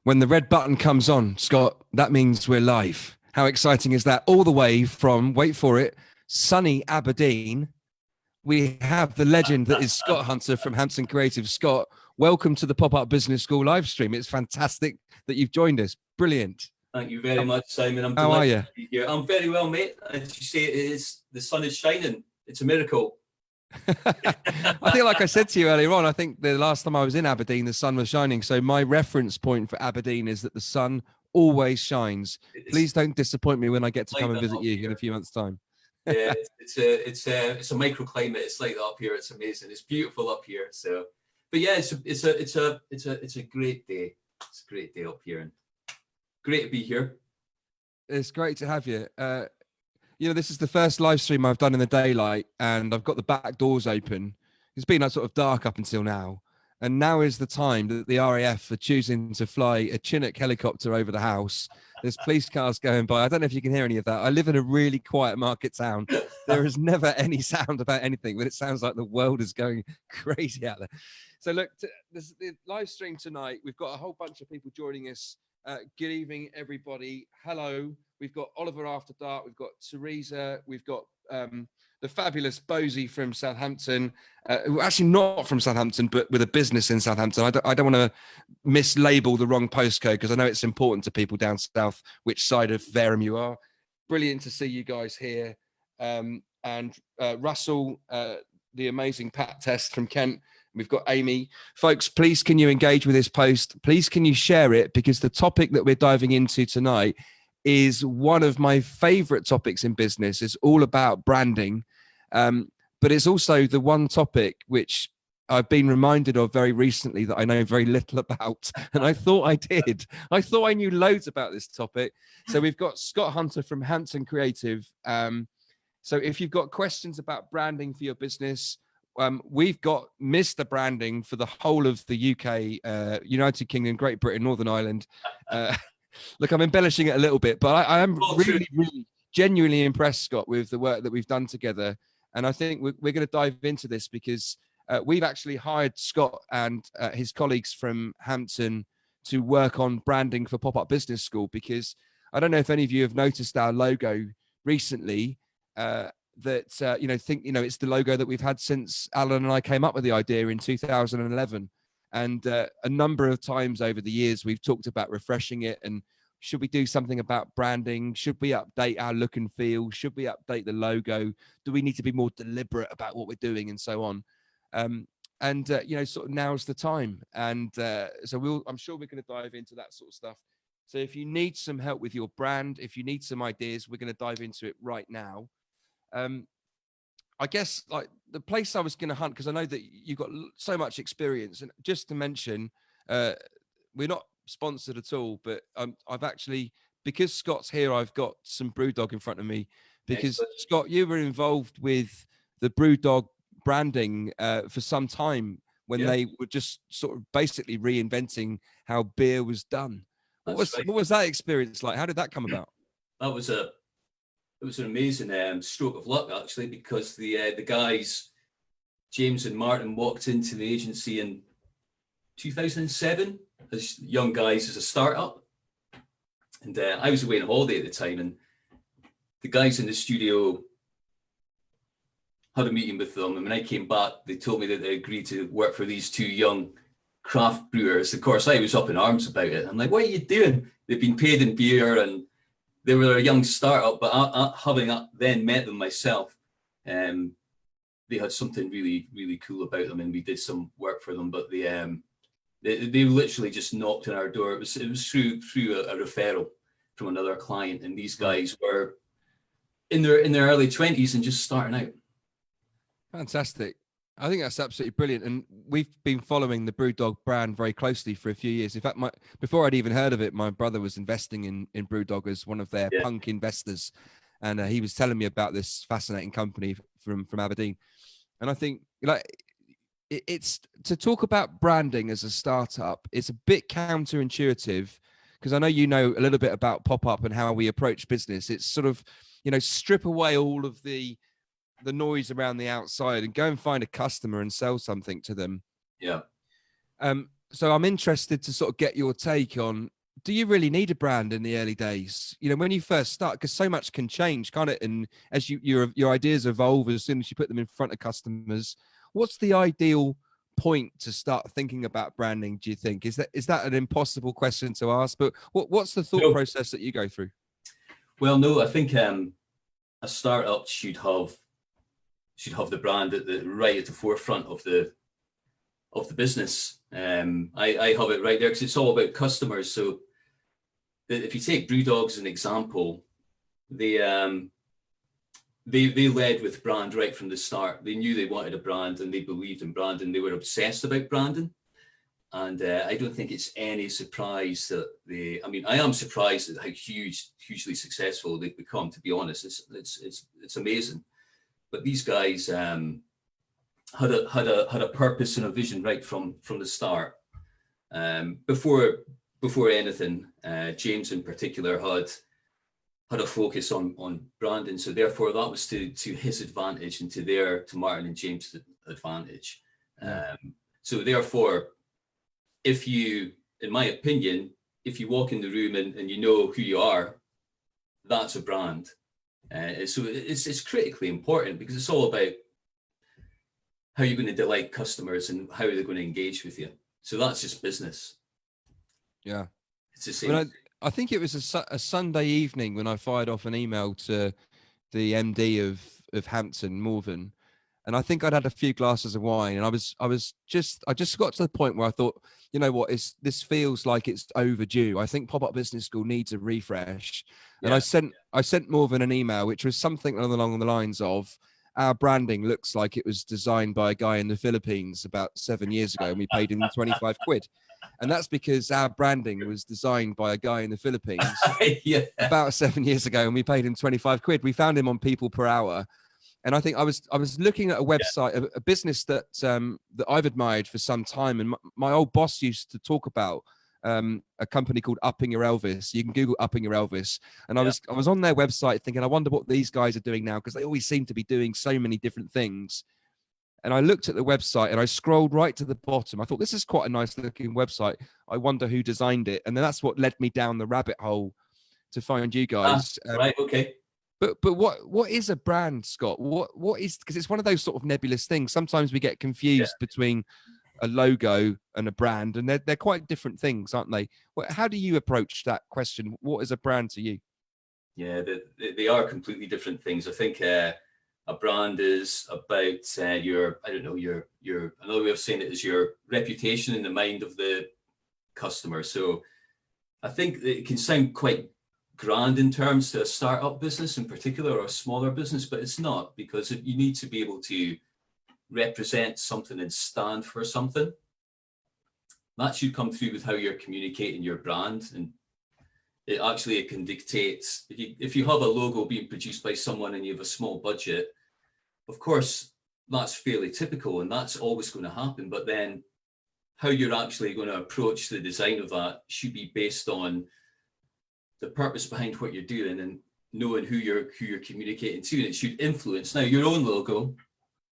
When the red button comes on, Scott, that means we're live. How exciting is that? All the way from, wait for it, sunny Aberdeen, we have the legend that is Scott Hunter from Hampton Creative. Scott, welcome to the Pop-Up Business School live stream. It's fantastic that you've joined us. Brilliant. Thank you very much, Simon. I'm How are you? delighted to be here. I'm very well, mate. As you say, the sun is shining. It's a miracle. I think, like I said to you earlier on, I think the last time I was in Aberdeen, the sun was shining. So my reference point for Aberdeen is that the sun always shines. Please don't disappoint me when I get to come and visit you in a few months' time. Yeah, it's a microclimate. It's like that up here. It's amazing. It's beautiful up here. So, but yeah, it's a great day. It's a great day up here, and great to be here. It's great to have you. You know, this is the first live stream I've done in the daylight, and I've got the back doors open. It's been like sort of dark up until now. And now is the time that the RAF are choosing to fly a Chinook helicopter over the house. There's police cars going by. I don't know if you can hear any of that. I live in a really quiet market town. There is never any sound about anything, but it sounds like the world is going crazy out there. So look, this the live stream tonight. We've got a whole bunch of people joining us. Good evening, everybody. Hello. We've got Oliver After Dark. We've got Teresa. We've got the fabulous Bosie from Southampton, actually not from Southampton, but with a business in Southampton. I don't want to mislabel the wrong postcode because I know it's important to people down south which side of Fareham you are. Brilliant to see you guys here. And Russell, the amazing Pat Test from Kent. We've got Amy. Folks, please can you engage with this post? Please can you share it? Because the topic that we're diving into tonight is one of my favorite topics in business. It's all about branding. But it's also the one topic which I've been reminded of very recently that I know very little about. And I thought I did. I thought I knew loads about this topic. So we've got Scott Hunter from Hampton Creative. So if you've got questions about branding for your business, we've got Mr. Branding for the whole of the UK, United Kingdom, Great Britain, Northern Ireland. Look, I'm embellishing it a little bit, but I am really, really genuinely impressed, Scott, with the work that we've done together. And I think we're going to dive into this because we've actually hired Scott and his colleagues from Hampton to work on branding for Pop-Up Business School, because I don't know if any of you have noticed our logo recently, it's the logo that we've had since Alan and I came up with the idea in 2011. And a number of times over the years, we've talked about refreshing it. And should we do something about branding? Should we update our look and feel? Should we update the logo? Do we need to be more deliberate about what we're doing and so on? Sort of now's the time. And so I'm sure we're going to dive into that sort of stuff. So if you need some help with your brand, if you need some ideas, we're going to dive into it right now. I guess like the place I was going to hunt, because I know that you've got so much experience, and just to mention, we're not sponsored at all, but I've actually, because Scott's here, I've got some Brewdog in front of me, because Scott, you were involved with the Brewdog branding for some time when they were just sort of basically reinventing how beer was done. What was that experience like? How did that come about? It was an amazing stroke of luck, actually, because the guys, James and Martin, walked into the agency in 2007 as young guys as a startup. And I was away on holiday at the time, and the guys in the studio had a meeting with them. And when I came back, they told me that they agreed to work for these two young craft brewers. Of course, I was up in arms about it. I'm like, what are you doing? They've been paid in beer, and they were a young startup, but having then met them myself, they had something really, really cool about them, and we did some work for them. But they literally just knocked on our door. It was through a referral from another client, and these guys were in their early 20s and just starting out. Fantastic. I think that's absolutely brilliant. And we've been following the Brewdog brand very closely for a few years. In fact, before I'd even heard of it, my brother was investing in Brewdog as one of their punk investors. And he was telling me about this fascinating company from Aberdeen. And I think it's to talk about branding as a startup, it's a bit counterintuitive, because I know you know a little bit about Pop-Up and how we approach business. It's sort of, strip away all of the noise around the outside and go and find a customer and sell something to them. Yeah. So I'm interested to sort of get your take on, do you really need a brand in the early days? You know, when you first start, because so much can change, can't it? And as your ideas evolve, as soon as you put them in front of customers, what's the ideal point to start thinking about branding, do you think? Is that an impossible question to ask? But what's the thought No. process that you go through? Well, no, I think a startup should have the brand right at the forefront of the business. I have it right there because it's all about customers. So if you take Brewdog as an example, they led with brand right from the start. They knew they wanted a brand and they believed in brand and they were obsessed about branding. And I don't think it's any surprise that I am surprised at how hugely successful they've become, to be honest. It's amazing. But these guys had a purpose and a vision right from the start. Before anything, James in particular had a focus on branding. So therefore that was to his advantage and to Martin and James' advantage. So therefore, in my opinion, if you walk in the room and you know who you are, that's a brand. So it's critically important because it's all about how you're going to delight customers and how they're going to engage with you. So that's just business. Yeah. It's the same. I think it was a Sunday evening when I fired off an email to the MD of Hampton, Morven, and I think I'd had a few glasses of wine, and I just got to the point where I thought, you know what, this feels like it's overdue. I think Pop-Up Business School needs a refresh. Yeah. And I sent Morven an email, which was something along the lines of, our branding looks like it was designed by a guy in the Philippines about 7 years ago, and we paid him 25 quid. And that's because our branding was designed by a guy in the Philippines about 7 years ago, and we paid him 25 quid. We found him on People Per Hour. And I think I was looking at a website, a business that I've admired for some time. And my old boss used to talk about a company called Upping Your Elvis. You can Google Upping Your Elvis. And I was on their website thinking, I wonder what these guys are doing now, because they always seem to be doing so many different things. And I looked at the website and I scrolled right to the bottom. I thought, this is quite a nice looking website. I wonder who designed it. And then that's what led me down the rabbit hole to find you guys. Right. Okay. But what is a brand, Scott? What is, because it's one of those sort of nebulous things. Sometimes we get confused between a logo and a brand, and they're quite different things, aren't they? How do you approach that question? What is a brand to you? Yeah, they are completely different things. I think a brand is about another way of saying it is your reputation in the mind of the customer. So I think it can sound quite grand in terms to a startup business in particular, or a smaller business, but it's not, because you need to be able to represent something and stand for something. That should come through with how you're communicating your brand, and it can dictate. If you have a logo being produced by someone and you have a small budget, of course that's fairly typical and that's always going to happen, but then how you're actually going to approach the design of that should be based on the purpose behind what you're doing and knowing who you're communicating to, and it should influence. Now, your own logo,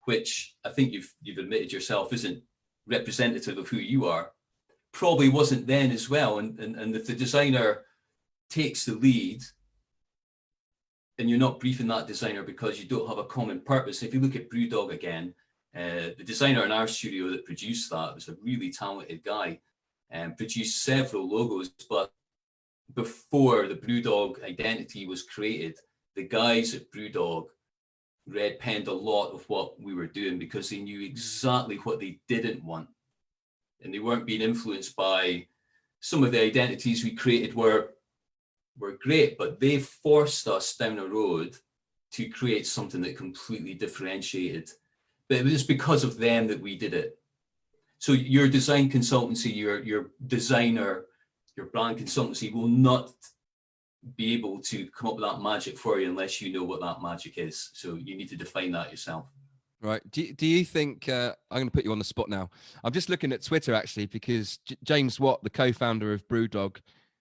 which I think you've admitted yourself isn't representative of who you are, probably wasn't then as well. And if the designer takes the lead and you're not briefing that designer because you don't have a common purpose. If you look at Brewdog again, the designer in our studio that produced that was a really talented guy and produced several logos, but before the Brewdog identity was created, the guys at Brewdog red penned a lot of what we were doing because they knew exactly what they didn't want. And they weren't being influenced by some of the identities we created were great, but they forced us down a road to create something that completely differentiated. But it was just because of them that we did it. So your design consultancy, your designer, your brand consultancy will not be able to come up with that magic for you unless you know what that magic is. So you need to define that yourself. Right. Do you think, I'm going to put you on the spot now. I'm just looking at Twitter actually, because James Watt, the co-founder of Brewdog,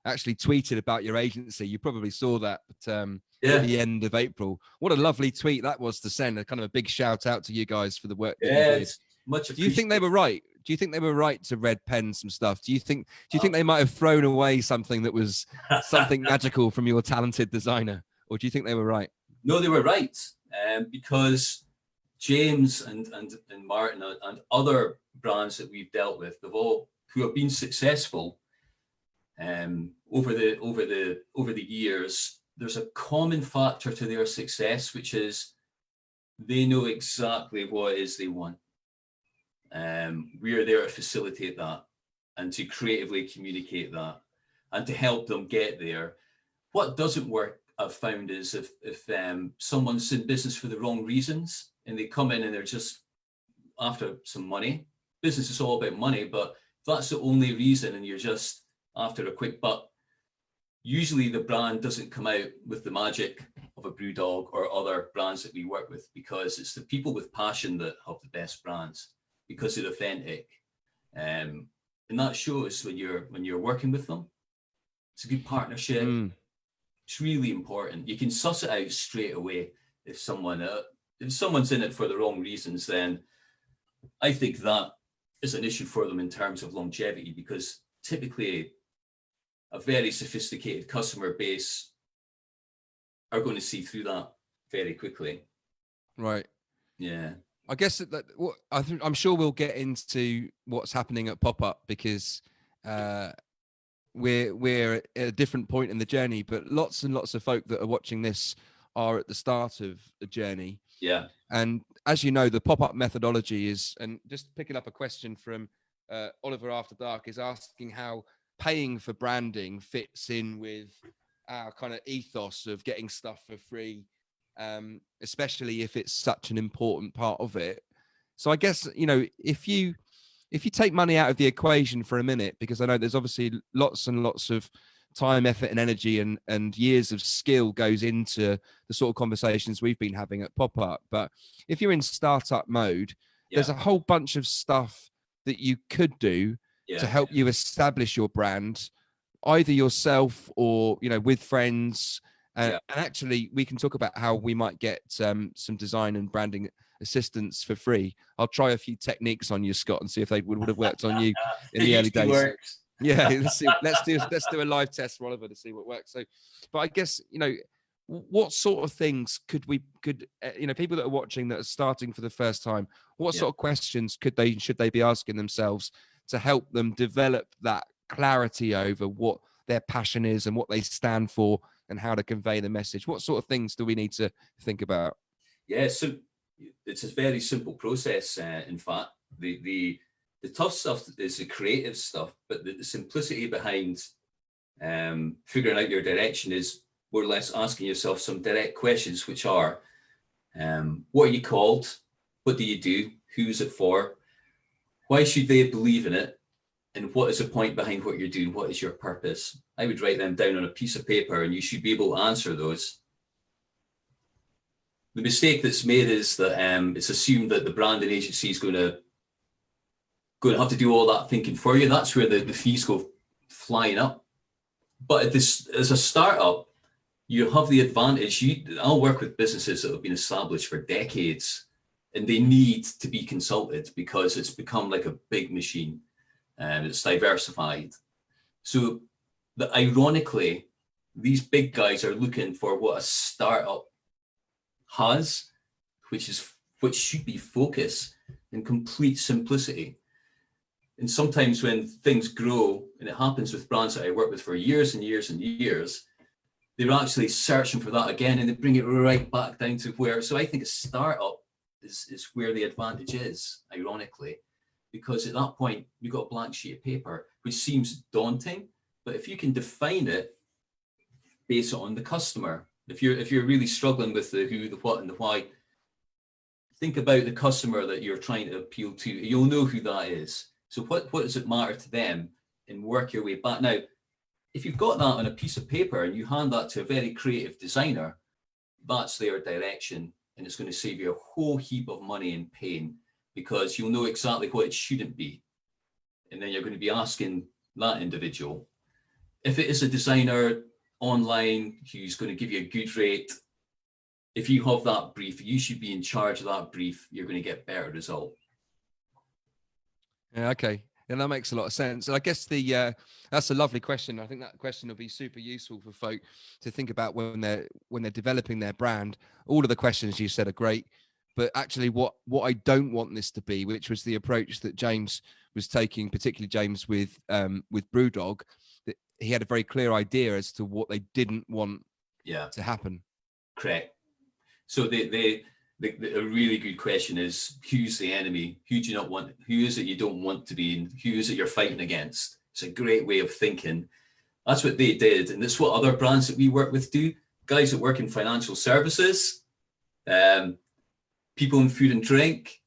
actually tweeted about your agency. You probably saw that at the end of April. What a lovely tweet that was to send, a kind of a big shout out to you guys for the work that you did. Much Do you think they were right? Do you think they were right to red pen some stuff? Do you think they might have thrown away something that was something magical from your talented designer, or do you think they were right? No, they were right, because James and Martin and other brands that we've dealt with, who have been successful over the years. There's a common factor to their success, which is they know exactly what it is they want. We are there to facilitate that and to creatively communicate that and to help them get there. What doesn't work, I've found, is if someone's in business for the wrong reasons and they come in and they're just after some money. Business is all about money, but if that's the only reason and you're just after a quick buck, usually the brand doesn't come out with the magic of a Brewdog or other brands that we work with, because it's the people with passion that have the best brands, because they're authentic. And that shows when you're working with them. It's a good partnership. It's really important. You can suss it out straight away. If someone's in it for the wrong reasons, then I think that is an issue for them in terms of longevity, because typically a very sophisticated customer base are going to see through that very quickly. Right. Yeah. I guess I'm sure we'll get into what's happening at PopUp, because we're at a different point in the journey, but lots and lots of folk that are watching this are at the start of the journey. Yeah. And as you know, the PopUp methodology is, and just picking up a question from Oliver After Dark, is asking how paying for branding fits in with our kind of ethos of getting stuff for free, especially if it's such an important part of it. So I guess, if you take money out of the equation for a minute, because I know there's obviously lots and lots of time, effort and energy and years of skill goes into the sort of conversations we've been having at PopUp. But if you're in startup mode, there's a whole bunch of stuff that you could do to help you establish your brand, either yourself or, with friends. And actually, we can talk about how we might get some design and branding assistance for free. I'll try a few techniques on you, Scott, and see if they would have worked on you in the early days. Works. Yeah, let's do a live test for Oliver to see what works. So, but I guess, what sort of things could people that are watching that are starting for the first time, what sort of questions should they be asking themselves to help them develop that clarity over what their passion is and what they stand for and how to convey the message? What sort of things do we need to think about? Yeah, so it's a very simple process. In fact, the tough stuff is the creative stuff, but the simplicity behind figuring out your direction is more or less asking yourself some direct questions, which are, what are you called? What do you do? Who's it for? Why should they believe in it? And what is the point behind what you're doing? What is your purpose? I would write them down on a piece of paper, and you should be able to answer those. The mistake that's made is that it's assumed that the branding agency is going to have to do all that thinking for you. That's where the fees go flying up. But as a startup, you have the advantage. I'll work with businesses that have been established for decades, and they need to be consulted because it's become like a big machine and it's diversified. So ironically, these big guys are looking for what a startup has, which should be focus and complete simplicity. And sometimes when things grow, and it happens with brands that I work with for years and years and years, they're actually searching for that again, and they bring it right back down to where. So I think a startup is where the advantage is, ironically, because at that point you've got a blank sheet of paper, which seems daunting, but if you can define it based on the customer, if you're really struggling with the who, the what, and the why, think about the customer that you're trying to appeal to. You'll know who that is. So what does it matter to them, and work your way back. Now, if you've got that on a piece of paper and you hand that to a very creative designer, that's their direction, and it's going to save you a whole heap of money and pain, because you'll know exactly what it shouldn't be. And then you're going to be asking that individual. If it is a designer online who's going to give you a good rate, if you have that brief, you should be in charge of that brief. You're going to get better result. Yeah, okay. And that makes a lot of sense. And I guess that's a lovely question. I think that question will be super useful for folk to think about when they're developing their brand. All of the questions you said are great, but actually what I don't want this to be, which was the approach that James was taking, particularly James with Brewdog, that he had a very clear idea as to what they didn't want to happen. Correct. So a really good question is, who's the enemy? Who do you not want? Who is it you don't want to be? And who is it you're fighting against? It's a great way of thinking. That's what they did. And that's what other brands that we work with do. Guys that work in financial services, people in food and drink.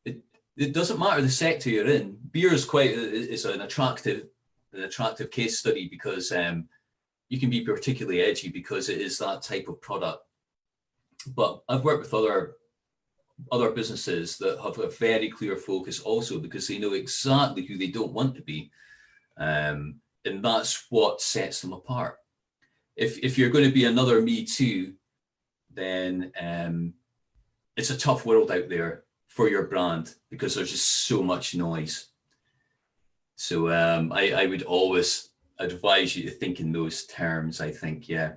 It doesn't matter the sector you're in. Beer is an attractive case study because you can be particularly edgy because it is that type of product. But I've worked with other businesses that have a very clear focus also because they know exactly who they don't want to be. And that's what sets them apart. If you're going to be another Me Too, then it's a tough world out there for your brand because there's just so much noise. So I would always advise you to think in those terms, I think. Yeah.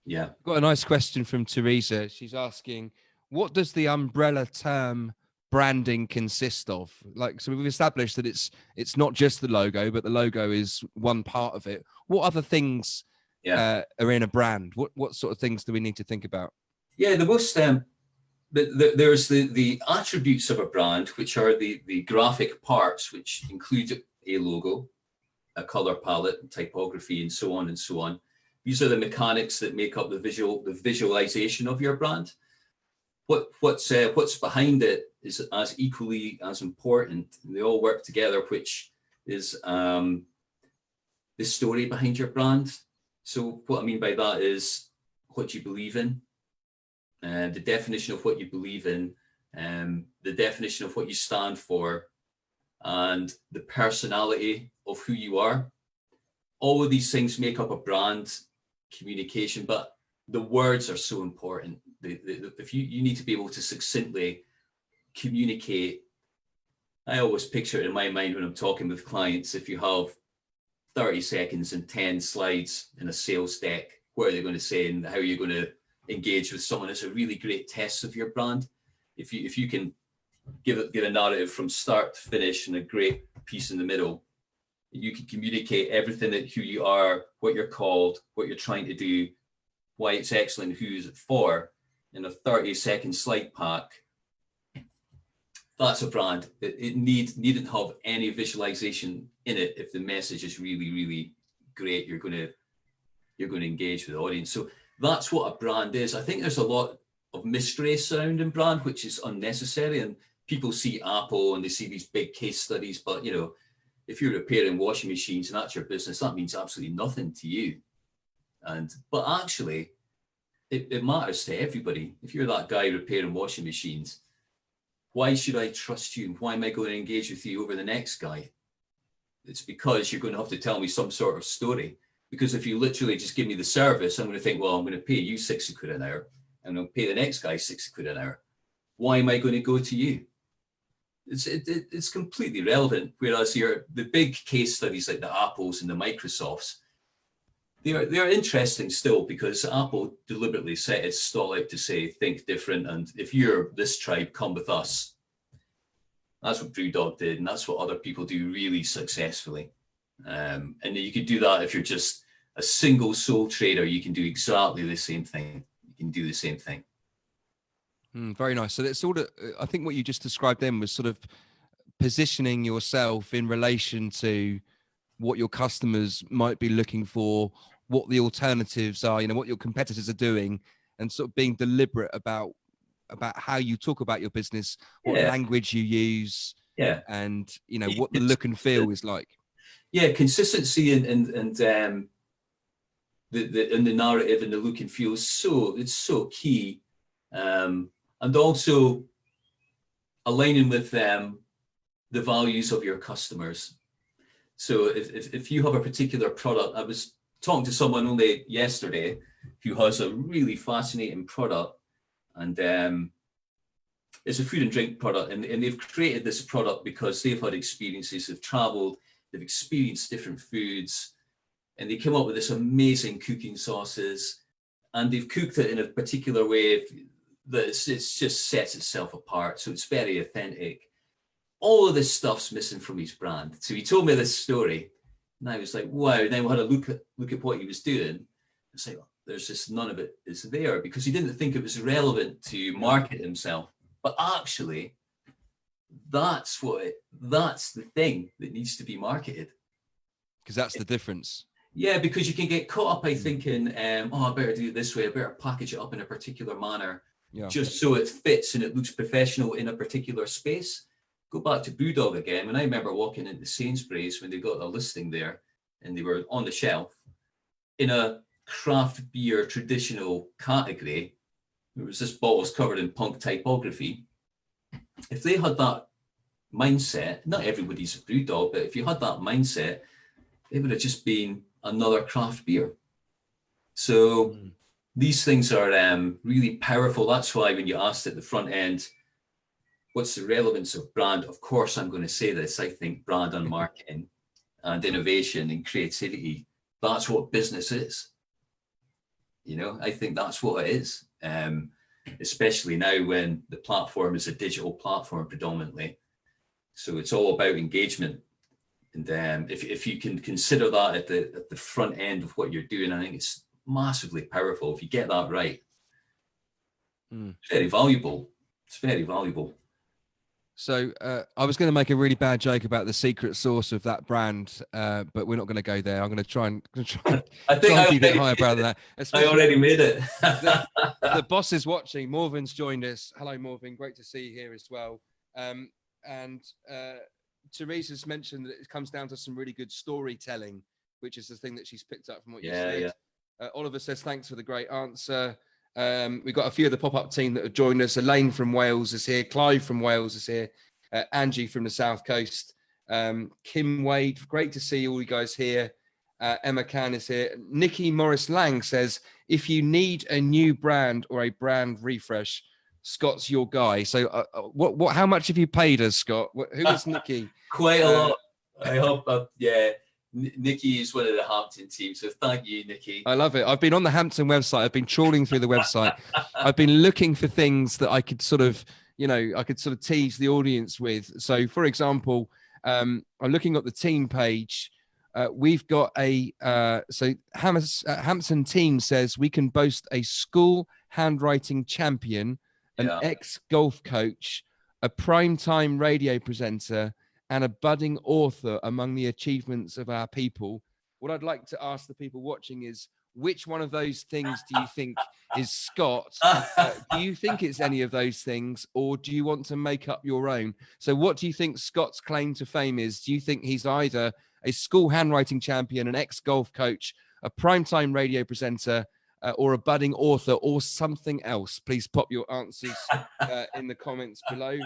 Got a nice question from Teresa. She's asking, what does the umbrella term branding consist of? Like, so we've established that it's not just the logo, but the logo is one part of it. What other things are in a brand? What sort of things do we need to think about? Yeah, the most there's the attributes of a brand, which are the graphic parts, which include a logo, a color palette, typography, and so on and so on. These are the mechanics that make up the visualization of your brand. What's behind it is as equally as important. They all work together, which is the story behind your brand. So what I mean by that is what you believe in, the definition of what you believe in, the definition of what you stand for, and the personality of who you are. All of these things make up a brand communication, but the words are so important. If you need to be able to succinctly communicate, I always picture it in my mind when I'm talking with clients. If you have 30 seconds and 10 slides in a sales deck, what are they going to say and how are you going to engage with someone? It's a really great test of your brand. If you can give a narrative from start to finish and a great piece in the middle, you can communicate everything that who you are, what you're called, what you're trying to do, why it's excellent, who is it for, in a 30-second slide pack. That's a brand. It needn't have any visualization in it. If the message is really, really great, you're going to engage with the audience. So that's what a brand is. I think there's a lot of mystery surrounding brand, which is unnecessary. And people see Apple and they see these big case studies, but if you're repairing washing machines and that's your business, that means absolutely nothing to you. But actually, it matters to everybody. If you're that guy repairing washing machines, why should I trust you? Why am I going to engage with you over the next guy? It's because you're going to have to tell me some sort of story. Because if you literally just give me the service, I'm going to think, well, I'm going to pay you 60 quid an hour. And I'll pay the next guy 60 quid an hour. Why am I going to go to you? It's completely relevant. Whereas the big case studies like the Apples and the Microsofts, they are interesting still because Apple deliberately set its stall out to say, think different. And if you're this tribe, come with us. That's what Brewdog did. And that's what other people do really successfully. And you could do that if you're just a single sole trader. You can do exactly the same thing. You can do the same thing. Very nice. So that's sort of, I think what you just described then was sort of positioning yourself in relation to what your customers might be looking for, what the alternatives are, what your competitors are doing, and sort of being deliberate about how you talk about your business, what language you use, and what the look and feel is like. Yeah, consistency and the narrative and the look and feel is so key. And also aligning with them the values of your customers. So if you have a particular product, I was talking to someone only yesterday who has a really fascinating product, and it's a food and drink product, and they've created this product because they've had experiences, they've traveled, they've experienced different foods, and they come up with this amazing cooking sauces, and they've cooked it in a particular way that it's just sets itself apart. So it's very authentic. All of this stuff's missing from his brand. So he told me this story, and I was like, wow. And then we had a look at what he was doing. It's like, there's just none of it is there, because he didn't think it was relevant to market himself. But actually, that's the thing that needs to be marketed. Because that's the difference. Yeah, because you can get caught up by thinking, oh, I better do it this way. I better package it up in a particular manner, just so it fits and it looks professional in a particular space. Go back to Brewdog again. When I remember walking into Sainsbury's when they got a listing there, and they were on the shelf in a craft beer traditional category, there was this bottles covered in punk typography. If they had that mindset, not everybody's a Brewdog, but if you had that mindset, it would have just been another craft beer. So these things are really powerful. That's why when you asked at the front end, what's the relevance of brand? Of course, I'm going to say this. I think brand and marketing and innovation and creativity, that's what business is. You know, I think that's what it is. Especially now when the platform is a digital platform predominantly. So it's all about engagement. And if you can consider that at the front end of what you're doing, I think it's massively powerful. If you get that right, it's very valuable. It's very valuable. So I was going to make a really bad joke about the secret sauce of that brand, but we're not going to go there. I'm going to try and keep it higher than that. I already made it. The boss is watching. Morven's joined us. Hello, Morven. Great to see you here as well. And Teresa's mentioned that it comes down to some really good storytelling, which is the thing that she's picked up from what you said. Yeah. Oliver says, thanks for the great answer. We've got a few of the pop-up team that have joined us. Elaine from Wales is here. Clive from Wales is here. Angie from the South Coast. Kim Wade, great to see all you guys here. Emma Can is here. Nikki Morris Lang says, if you need a new brand or a brand refresh, Scott's your guy. So what? How much have you paid us, Scott? Who is Nikki? Quite a lot. I hope, Nikki is one of the Hampton team, so thank you, Nikki. I love it. I've been on the Hampton website. I've been trawling through the website. I've been looking for things that I could sort of tease the audience with. So, for example, I'm looking at the team page. We've got Hampton team says we can boast a school handwriting champion, an ex-golf coach, a primetime radio presenter, and a budding author among the achievements of our people. What I'd like to ask the people watching is, which one of those things do you think is Scott? Do you think it's any of those things, or do you want to make up your own? So what do you think Scott's claim to fame is? Do you think he's either a school handwriting champion, an ex-golf coach, a primetime radio presenter, or a budding author, or something else? Please pop your answers in the comments below.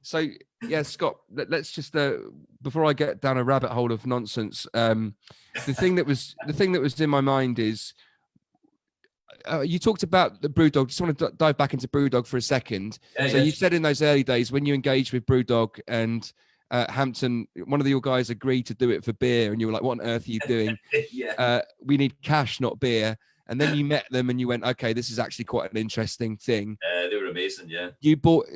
So yeah, Scott, let's just before I get down a rabbit hole of nonsense, the thing that was in my mind is you talked about the Brewdog. Just want to dive back into Brewdog for a second. You said in those early days when you engaged with Brewdog and Hampton, one of your guys agreed to do it for beer, and you were like, "What on earth are you doing? We need cash, not beer." And then you met them and you went, okay, this is actually quite an interesting thing. They were amazing, yeah. You bought,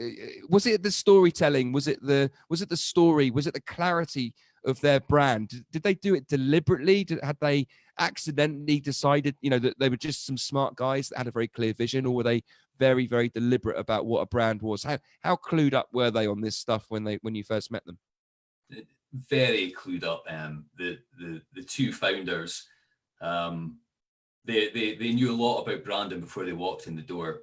was it the storytelling? Was it the story? Was it the clarity of their brand? Did they do it deliberately? Had they accidentally decided, that they were just some smart guys that had a very clear vision, or were they very, very deliberate about what a brand was? How clued up were they on this stuff when you first met them? Very clued up. The two founders, They knew a lot about branding before they walked in the door,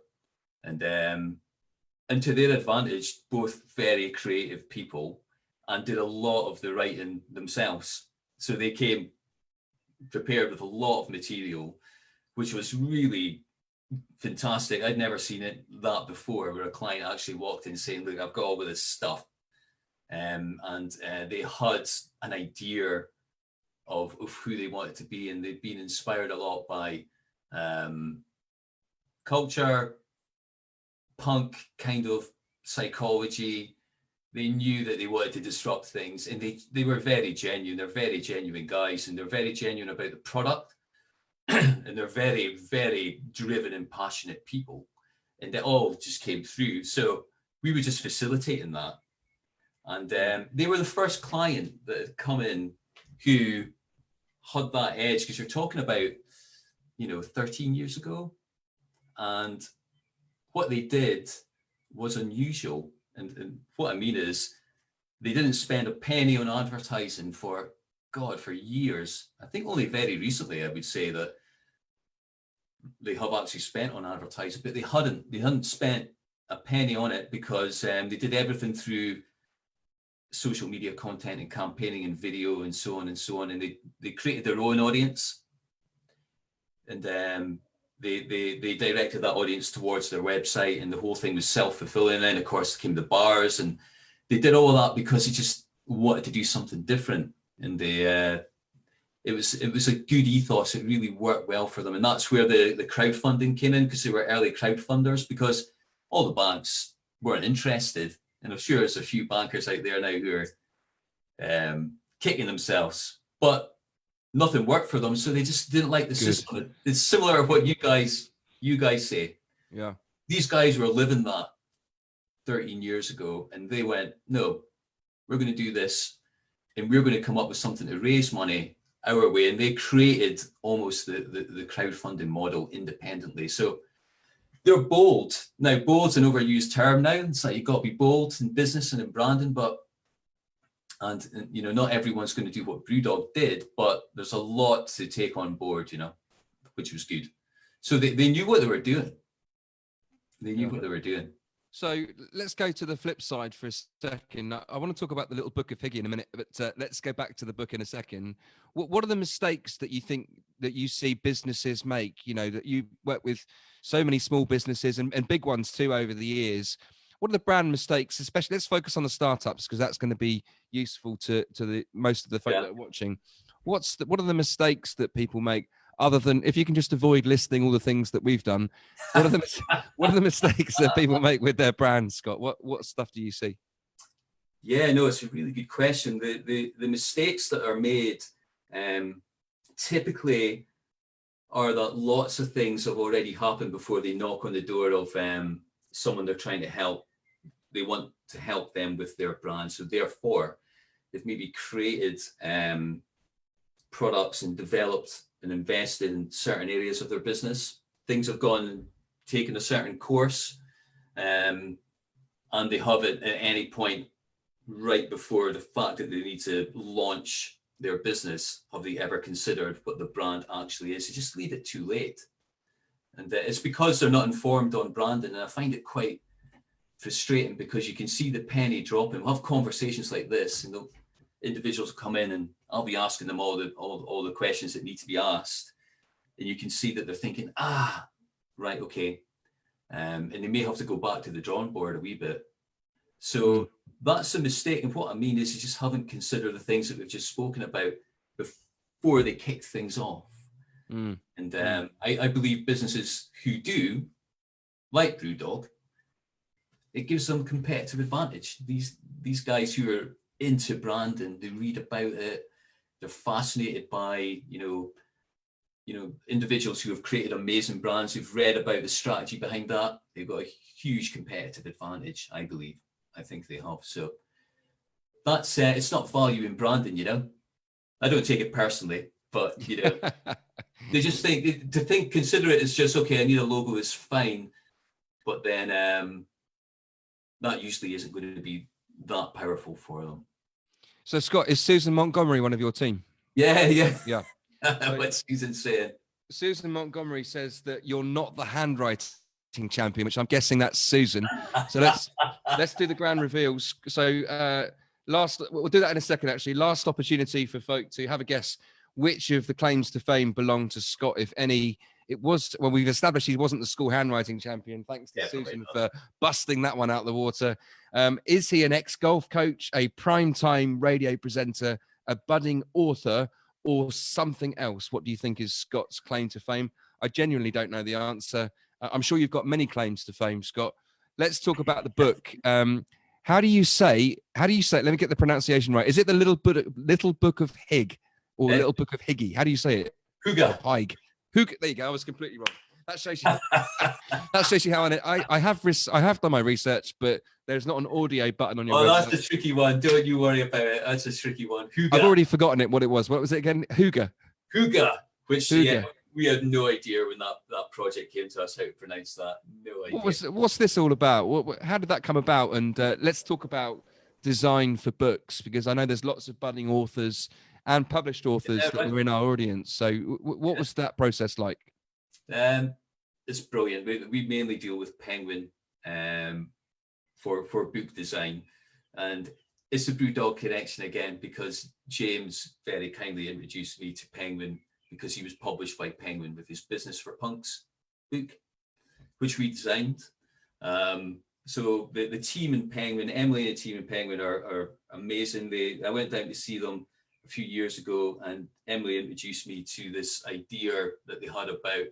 and to their advantage, both very creative people and did a lot of the writing themselves. So they came prepared with a lot of material, which was really fantastic. I'd never seen that before, where a client actually walked in saying, "Look, I've got all of this stuff," and they had an idea of who they wanted to be, and they've been inspired a lot by culture, punk kind of psychology. They knew that they wanted to disrupt things, and they were very genuine. They're very genuine guys, and they're very genuine about the product. And they're very, very driven and passionate people. And they all just came through. So we were just facilitating that. And they were the first client that had come in who had that edge, because you're talking about, 13 years ago. And what they did was unusual. And what I mean is, they didn't spend a penny on advertising for years. I think only very recently, I would say, that they have actually spent on advertising, but they hadn't spent a penny on it, because they did everything through social media content and campaigning and video and so on and so on. And they created their own audience, and they directed that audience towards their website, and the whole thing was self-fulfilling. And then of course came the bars, and they did all that because they just wanted to do something different. And it was a good ethos. It really worked well for them. And that's where the crowdfunding came in, because they were early crowdfunders, because all the banks weren't interested. And I'm sure there's a few bankers out there now who are kicking themselves, but nothing worked for them. So they just didn't like the system. It's similar to what you guys say. Yeah. These guys were living that 13 years ago, and they went, no, we're going to do this, and we're going to come up with something to raise money our way. And they created almost the crowdfunding model independently. So they're bold. Now, bold's an overused term now. It's like, you've got to be bold in business and in branding, and not everyone's going to do what Brewdog did, but there's a lot to take on board, which was good. So they knew what they were doing. They knew what they were doing. So let's go to the flip side for a second. I want to talk about the little book of Higgy in a minute, but let's go back to the book in a second. What are the mistakes that you think that you see businesses make? That you work with so many small businesses and big ones too over the years. What are the brand mistakes? Especially, let's focus on the startups, because that's going to be useful to the most of the folk that are watching. What are the mistakes that people make? Other than, if you can just avoid listing all the things that we've done, what are the mistakes that people make with their brands, Scott? What stuff do you see? Yeah, no, it's a really good question. The mistakes that are made typically are that lots of things have already happened before they knock on the door of someone they're trying to help. They want to help them with their brand. So therefore, they've maybe created products and developed and invested in certain areas of their business. Things have gone and taken a certain course, and they have it at any point right before the fact that they need to launch their business. Have they ever considered what the brand actually is? They just leave it too late. And it's because they're not informed on branding. And I find it quite frustrating, because you can see the penny dropping. We'll have conversations like this, and the individuals come in, and I'll be asking them all the questions that need to be asked. And you can see that they're thinking, right, okay. And they may have to go back to the drawing board a wee bit. So that's a mistake. And what I mean is, you just haven't considered the things that we've just spoken about before they kick things off. And I believe businesses who do, like Brewdog, it gives them competitive advantage. These guys who are into branding, they read about it, they're fascinated by individuals who have created amazing brands, who've read about the strategy behind that. They've got a huge competitive advantage, I believe. I think they have. So that's it's not value in branding. I don't take it personally, but they just consider it as just, okay, I need a logo, is fine, but then that usually isn't going to be that powerful for them. So, Scott, is Susan Montgomery one of your team? Yeah. So, what's Susan saying? Susan Montgomery says that you're not the handwriting champion, which I'm guessing that's Susan. So let's do the grand reveals. So we'll do that in a second. Actually, last opportunity for folk to have a guess which of the claims to fame belong to Scott, if any. It was, well, we've established he wasn't the school handwriting champion. Thanks to Susan for busting that one out of the water. Is he an ex-golf coach, a primetime radio presenter, a budding author, or something else? What do you think is Scott's claim to fame? I genuinely don't know the answer. I'm sure you've got many claims to fame, Scott. let's talk about the book. How do you say, let me get the pronunciation right. Is it the little book of Hig or little book of Higgy? How do you say it? Huga. Hig. Huga. There you go. I was completely wrong. That shows you, that shows you how I have done my research, but there's not an audio button on your website. That's a tricky one. Don't you worry about it. That's a tricky one. Huga. I've already forgotten it, what it was. What was it again? Huga. Huga. Which Huga. Yeah, we had no idea when that project came to us how to pronounce that. No idea. What's this all about? How did that come about? And let's talk about design for books, because I know there's lots of budding authors and published authors that are in our audience. So what was that process like? It's brilliant. We mainly deal with Penguin for book design, and it's a Brewdog connection again, because James very kindly introduced me to Penguin because he was published by Penguin with his Business for Punks book, which we designed. So the team in Penguin, Emily and the team in Penguin are amazing. I went down to see them a few years ago, and Emily introduced me to this idea that they had about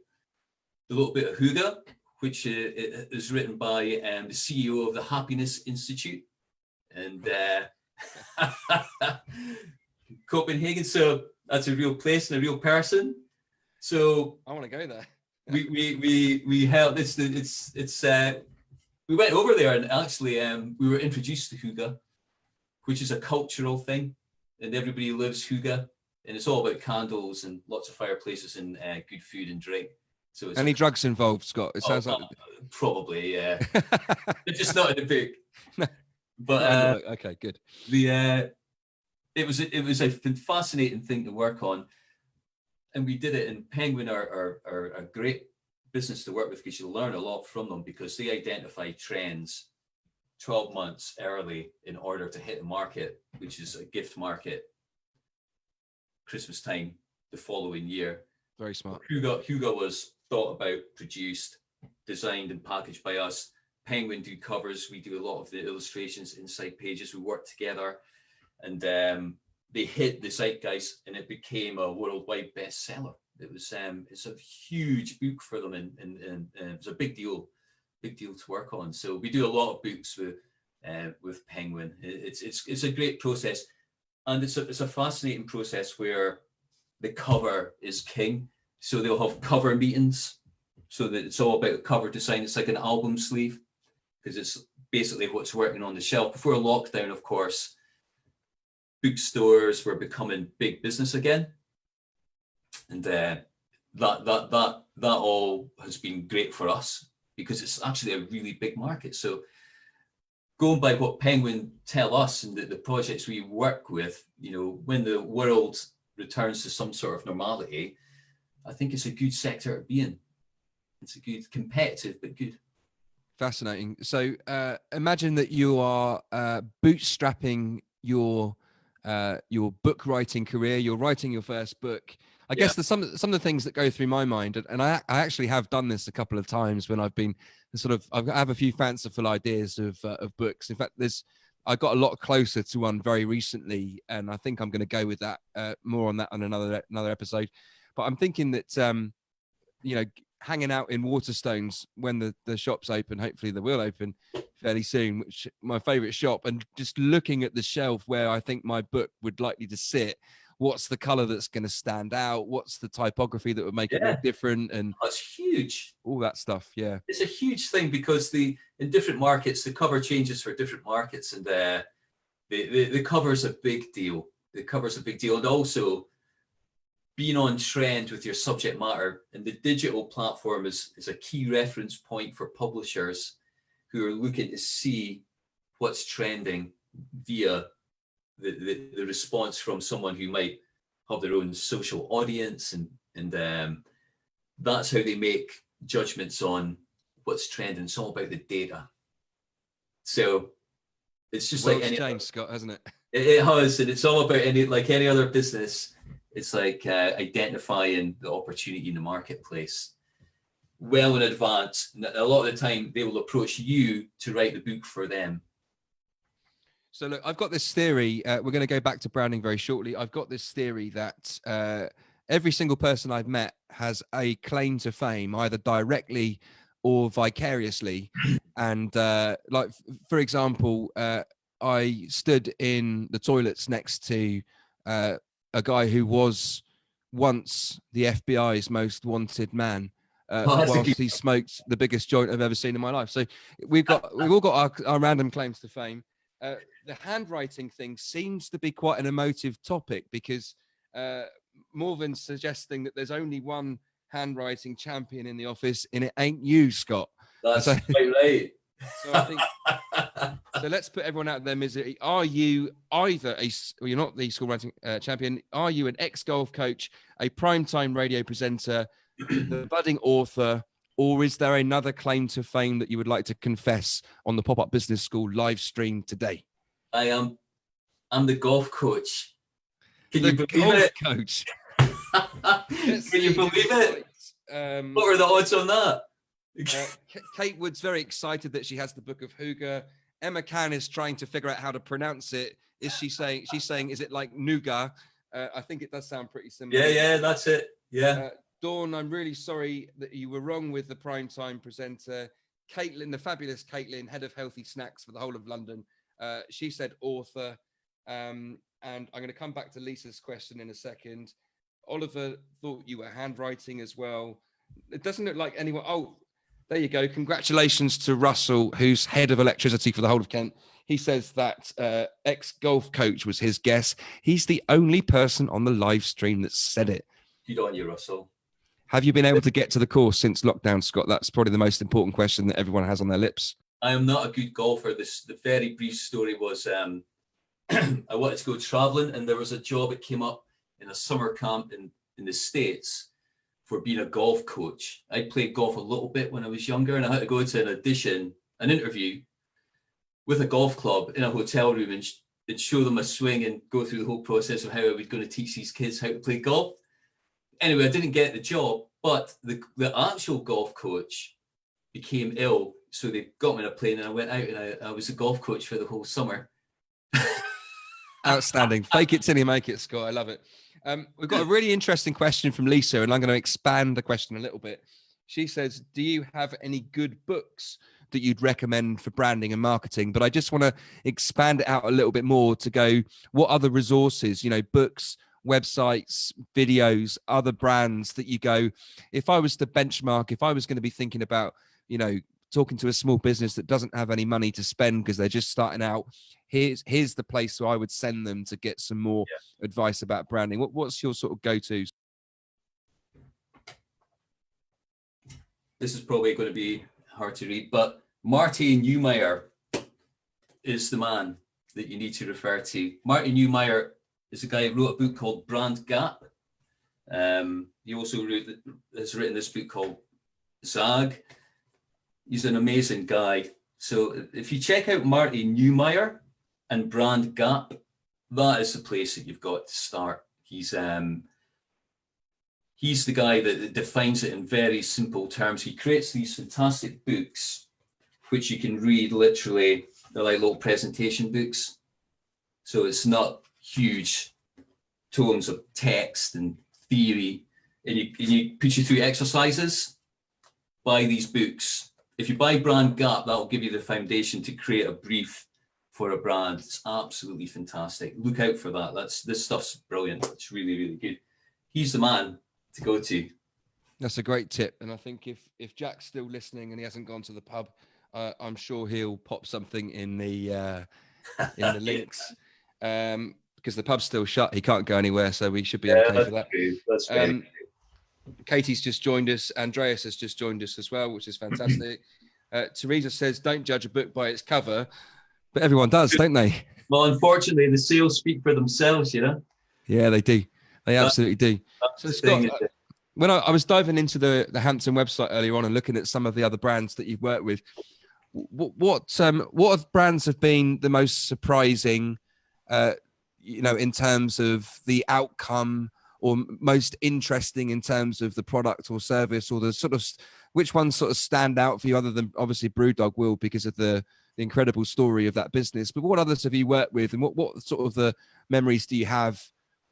the little bit of Huga, which is written by the CEO of the Happiness Institute and Copenhagen. So that's a real place and a real person. So I want to go there. we helped. We went over there, and actually we were introduced to Huga, which is a cultural thing, and everybody lives Huga, and it's all about candles and lots of fireplaces and good food and drink. So Any drugs involved, Scott? It sounds like probably, yeah. It's just not in the book. But okay, good. It was a fascinating thing to work on, and we did it. And Penguin are a great business to work with, because you learn a lot from them, because they identify trends 12 months early in order to hit the market, which is a gift market, Christmas time the following year. Very smart. Huga was thought about, produced, designed and packaged by us. Penguin do covers. We do a lot of the illustrations inside pages. We work together, and they hit the zeitgeist, and it became a worldwide bestseller. It was it's a huge book for them, and it was a big deal to work on. So we do a lot of books with Penguin. It's a great process, and it's a fascinating process where the cover is king. So they'll have cover meetings, so that it's all about cover design. It's like an album sleeve, because it's basically what's working on the shelf. Before lockdown, of course, bookstores were becoming big business again, and that all has been great for us, because it's actually a really big market. So going by what Penguin tell us and the projects we work with, when the world returns to some sort of normality, I think it's a good sector to be in. It's a good, competitive, but good. Fascinating. So imagine that you are bootstrapping your book writing career. You're writing your first book. I guess there's some of the things that go through my mind, and I actually have done this a couple of times when I've been I have a few fanciful ideas of books. In fact, I got a lot closer to one very recently, and I think I'm going to go with that. More on that on another episode. But I'm thinking that hanging out in Waterstones when the shops open, hopefully they will open fairly soon, which my favorite shop, and just looking at the shelf where I think my book would likely to sit. What's the color that's going to stand out? What's the typography that would make it look different? And that's huge. All that stuff. Yeah. It's a huge thing, because in different markets, the cover changes for different markets, and the cover is a big deal. The cover is a big deal. And also being on trend with your subject matter, and the digital platform is a key reference point for publishers who are looking to see what's trending via the response from someone who might have their own social audience, and that's how they make judgments on what's trending. It's all about the data. So it's just like any changed, Scott, hasn't it? It has, and it's all about any other business. It's like identifying the opportunity in the marketplace well in advance. A lot of the time, they will approach you to write the book for them. So look, I've got this theory. We're going to go back to branding very shortly. I've got this theory that every single person I've met has a claim to fame, either directly or vicariously. And like, for example, I stood in the toilets next to a guy who was once the FBI's most wanted man, whilst he smoked the biggest joint I've ever seen in my life. So we've all got our random claims to fame. The handwriting thing seems to be quite an emotive topic, because Morven's suggesting that there's only one handwriting champion in the office, and it ain't you, Scott. That's quite right. So I think, so let's put everyone out of their misery. Are you either well, you're not the school writing champion. Are you an ex-golf coach, a primetime radio presenter, the budding author, or is there another claim to fame that you would like to confess on the Pop-Up Business School live stream today? I'm the golf coach. Can the you believe it? Coach. Can you believe it? What are the odds on that? Kate Wood's very excited that she has the Book of Hooga. Emma Can is trying to figure out how to pronounce it. She's saying, is it like Nougat? I think it does sound pretty similar. Yeah, that's it. Yeah. Dawn, I'm really sorry that you were wrong with the primetime presenter. Caitlin, the fabulous Caitlin, head of healthy snacks for the whole of London. She said author. And I'm going to come back to Lisa's question in a second. Oliver thought you were handwriting as well. It doesn't look like anyone. Oh, there you go. Congratulations to Russell, who's head of electricity for the whole of Kent. He says that ex-golf coach was his guess. He's the only person on the live stream that said it. Good on you, Russell. Have you been able to get to the course since lockdown, Scott? That's probably the most important question that everyone has on their lips. I am not a good golfer. The very brief story was I wanted to go traveling, and there was a job that came up in a summer camp in the States for being a golf coach. I played golf a little bit when I was younger, and I had to go to an interview with a golf club in a hotel room and show them a swing and go through the whole process of how I was going to teach these kids how to play golf. Anyway, I didn't get the job, but the actual golf coach became ill. So they got me in a plane, and I went out, and I was a golf coach for the whole summer. Outstanding. Fake it till you make it, Scott. I love it. We've got a really interesting question from Lisa, and I'm going to expand the question a little bit. She says, do you have any good books that you'd recommend for branding and marketing? But I just want to expand it out a little bit more to go, what other resources, books, websites, videos, other brands that you go, if I was to benchmark, if I was going to be thinking about, talking to a small business that doesn't have any money to spend because they're just starting out, here's the place where I would send them to get some more advice about branding. What's your sort of go-tos? This is probably going to be hard to read, but Marty Neumeyer is the man that you need to refer to. Marty Neumeyer is a guy who wrote a book called Brand Gap. He also has written this book called Zag. He's an amazing guy. So if you check out Marty Neumeyer and Brand Gap, that is the place that you've got to start. He's the guy that defines it in very simple terms. He creates these fantastic books, which you can read literally. They're like little presentation books. So it's not huge tomes of text and theory. And he puts you through exercises. Buy these books. If you buy Brand Gap, that will give you the foundation to create a brief for a brand. It's absolutely fantastic. Look out for that. This stuff's brilliant. It's really, really good. He's the man to go to. That's a great tip. And I think if Jack's still listening and he hasn't gone to the pub, I'm sure he'll pop something in the links. Because the pub's still shut. He can't go anywhere, so we should be okay for that. True. That's very true. Katie's just joined us. Andreas has just joined us as well, which is fantastic. Teresa says, don't judge a book by its cover. But everyone does, don't they? Well, unfortunately, the sales speak for themselves, Yeah, they do. They absolutely do. So, Scott, when I was diving into the Hampton website earlier on and looking at some of the other brands that you've worked with, what brands have been the most surprising, in terms of the outcome, or most interesting in terms of the product or service, or the sort of which ones sort of stand out for you, other than obviously Brewdog will, because of the incredible story of that business? But what others have you worked with, and what sort of the memories do you have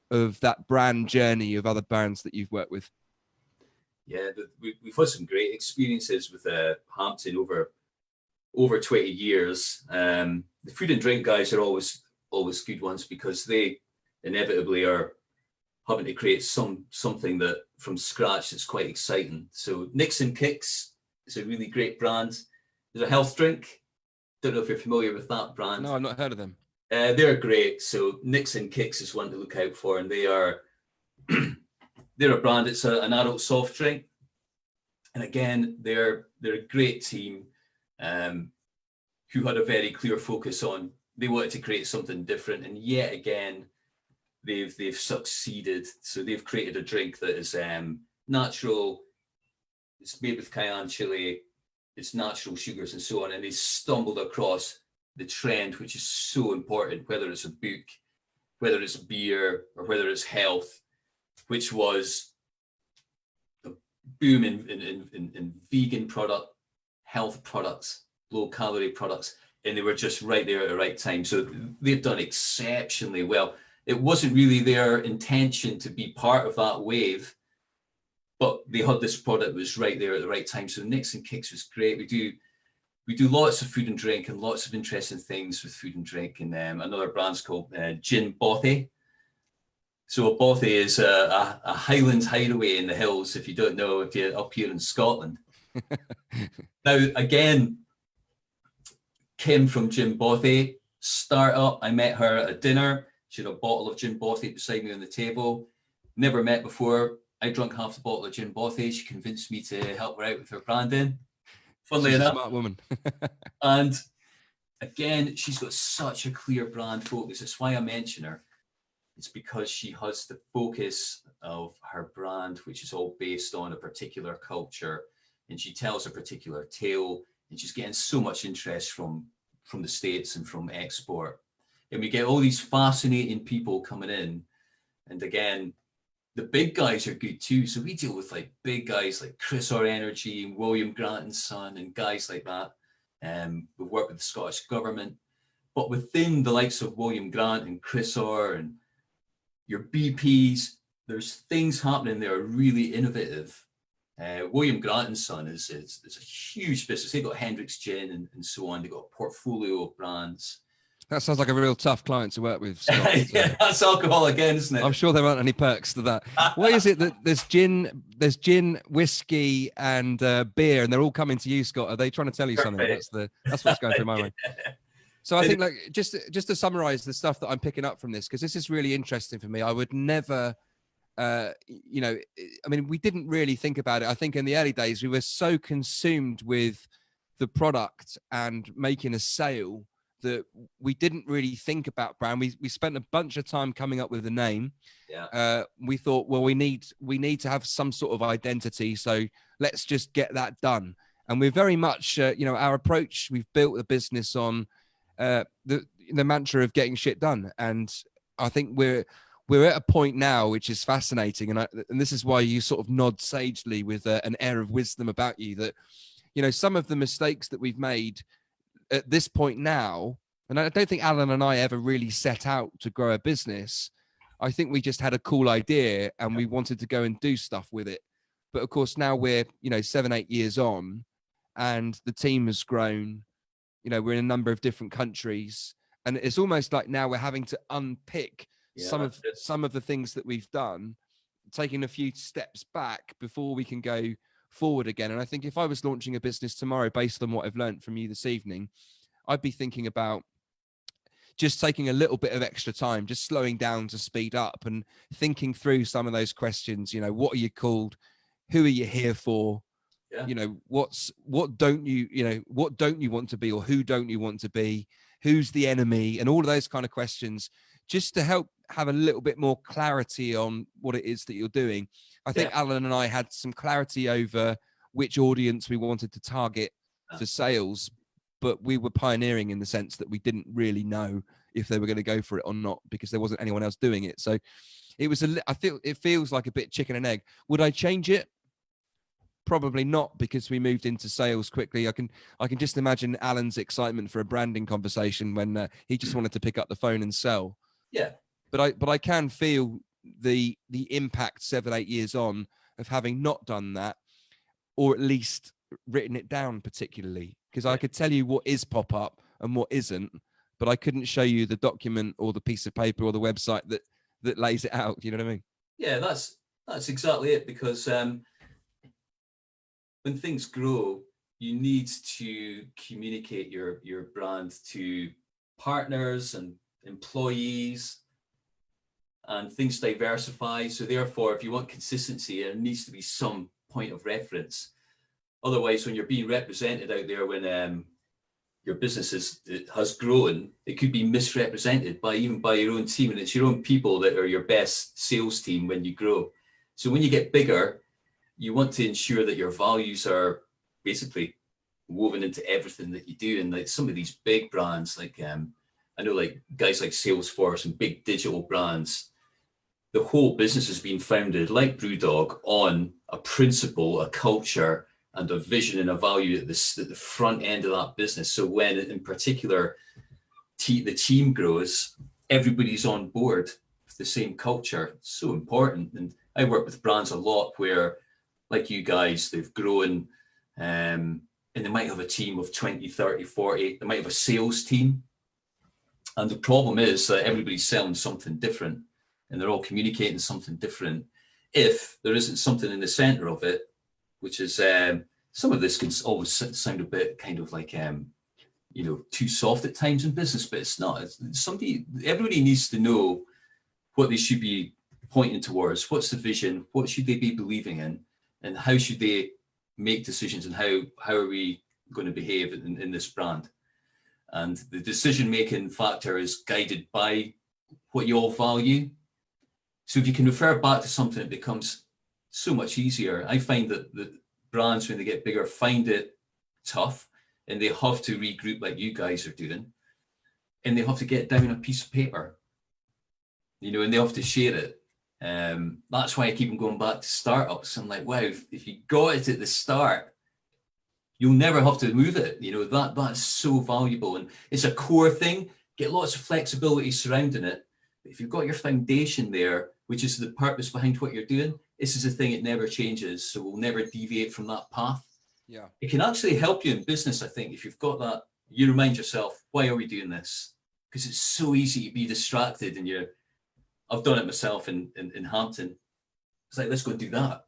of that brand journey of other brands that you've worked with? Yeah, we've had some great experiences with Hampton over over 20 years. The food and drink guys are always good ones, because they inevitably are having to create something that from scratch that's quite exciting. So Nicks and Kicks is a really great brand. There's a health drink. Don't know if you're familiar with that brand. No, I've not heard of them. They're great. So Nicks and Kicks is one to look out for, and they are they're a brand. It's an adult soft drink, and again, they're a great team who had a very clear focus on, they wanted to create something different, and yet again, they've succeeded. So they've created a drink that is natural. It's made with cayenne chili. It's natural sugars and so on, and they stumbled across the trend, which is so important, whether it's a book, whether it's beer, or whether it's health, which was a boom in vegan product, health products, low calorie products, and they were just right there at the right time. So they've done exceptionally well. It wasn't really their intention to be part of that wave, but they had this product that was right there at the right time. So Nicks and Kicks was great. We do lots of food and drink and lots of interesting things with food and drink. And another brand's called Gin Bothy. So a bothy is a Highlands hideaway in the hills, if you don't know, if you're up here in Scotland. Now, again, Kim from Gin Bothy, startup. I met her at a dinner. She had a bottle of Gin Bothy beside me on the table. Never met before. I drank half the bottle of Gin Bothy. She convinced me to help her out with her branding. Funnily She's enough, a smart woman. and again, she's got such a clear brand focus. That's why I mention her. It's because she has the focus of her brand, which is all based on a particular culture, and she tells a particular tale, and she's getting so much interest from the States and from export. And we get all these fascinating people coming in. And again, the big guys are good too. So we deal with like big guys like Chris R Energy and William Grant and Son and guys like that. We've worked with the Scottish government, but within the likes of William Grant and Chris R and your BPs, there's things happening that are really innovative. William Grant and Son is a huge business. They've got Hendrick's Gin and so on. They've got a portfolio of brands. That sounds like a real tough client to work with, Scott. Yeah, that's alcohol again, isn't it? I'm sure there aren't any perks to that. What is it that there's gin, whiskey, and beer, and they're all coming to you, Scott? Are they trying to tell you something? That's what's going through my mind. So I think, like, just to summarize the stuff that I'm picking up from this, because this is really interesting for me. I would never, I mean, we didn't really think about it. I think in the early days, we were so consumed with the product and making a sale that we didn't really think about brand. We spent a bunch of time coming up with a name. Yeah. We thought, well, we need to have some sort of identity. So let's just get that done. And we're very much, our approach, we've built the business on the mantra of getting shit done. And I think we're at a point now, which is fascinating. And this is why you sort of nod sagely with an air of wisdom about you, that, some of the mistakes that we've made at this point now, and I don't think Alan and I ever really set out to grow a business. I think we just had a cool idea and we wanted to go and do stuff with it. But of course, now we're, 7-8 years on, and the team has grown. We're in a number of different countries, and it's almost like now we're having to unpick some of the things that we've done, taking a few steps back before we can go forward again. And I think if I was launching a business tomorrow, based on what I've learned from you this evening, I'd be thinking about just taking a little bit of extra time, just slowing down to speed up and thinking through some of those questions. What are you called? Who are you here for? Yeah. What don't you want to be, or who don't you want to be? Who's the enemy? And all of those kind of questions, just to help have a little bit more clarity on what it is that you're doing. I think Alan and I had some clarity over which audience we wanted to target for sales, but we were pioneering in the sense that we didn't really know if they were going to go for it or not, because there wasn't anyone else doing it. So it was it feels like a bit chicken and egg. Would I change it? Probably not, because we moved into sales quickly. I can just imagine Alan's excitement for a branding conversation when he just wanted to pick up the phone and sell. Yeah. But I can feel the impact 7-8 years on of having not done that, or at least written it down particularly. because I could tell you what is PopUp and what isn't, but I couldn't show you the document or the piece of paper or the website that lays it out. You know what I mean? Yeah, that's exactly it. Because when things grow, you need to communicate your brand to partners and employees, and things diversify. So therefore, if you want consistency, there needs to be some point of reference. Otherwise, when you're being represented out there, when your business has grown, it could be misrepresented by your own team, and it's your own people that are your best sales team when you grow. So when you get bigger, you want to ensure that your values are basically woven into everything that you do. And like some of these big brands, like I know like guys like Salesforce and big digital brands, the whole business has been founded like Brewdog on a principle, a culture, and a vision and a value at the front end of that business. So when in particular the team grows, everybody's on board with the same culture. It's so important. And I work with brands a lot where, like you guys, they've grown and they might have a team of 20, 30, 40. They might have a sales team. And the problem is that everybody's selling something different and they're all communicating something different. If there isn't something in the center of it, which is some of this can always sound a bit kind of like, too soft at times in business, but it's not. Everybody needs to know what they should be pointing towards. What's the vision? What should they be believing in? And how should they make decisions? And how are we going to behave in this brand? And the decision-making factor is guided by what you all value. So if you can refer back to something, it becomes so much easier. I find that the brands, when they get bigger, find it tough, and they have to regroup like you guys are doing, and they have to get down a piece of paper, and they have to share it. That's why I keep on going back to startups. I'm like, wow, if you got it at the start, you'll never have to move it. That's so valuable, and it's a core thing. Get lots of flexibility surrounding it. But if you've got your foundation there, which is the purpose behind what you're doing, this is the thing, it never changes. So we'll never deviate from that path. Yeah. It can actually help you in business, I think, if you've got that. You remind yourself, why are we doing this? Because it's so easy to be distracted, and I've done it myself in Hampton. It's like, let's go and do that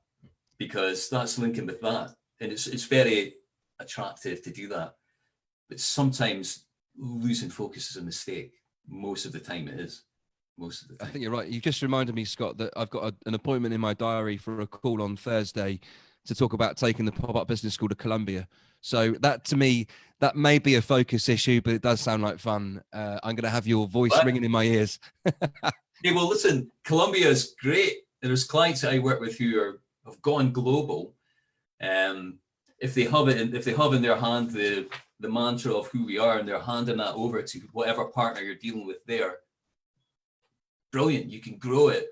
because that's linking with that. And it's very attractive to do that. But sometimes losing focus is a mistake. Most of the time it is. Most of the time. I think you're right. You just reminded me, Scott, that I've got an appointment in my diary for a call on Thursday to talk about taking the PopUp Business School to Colombia. So that, to me, that may be a focus issue, but it does sound like fun. I'm going to have your voice ringing in my ears. Hey, well, listen, Colombia is great. There's clients that I work with who have gone global. If they have in their hand the mantra of who we are, and they're handing that over to whatever partner you're dealing with there, brilliant, you can grow it.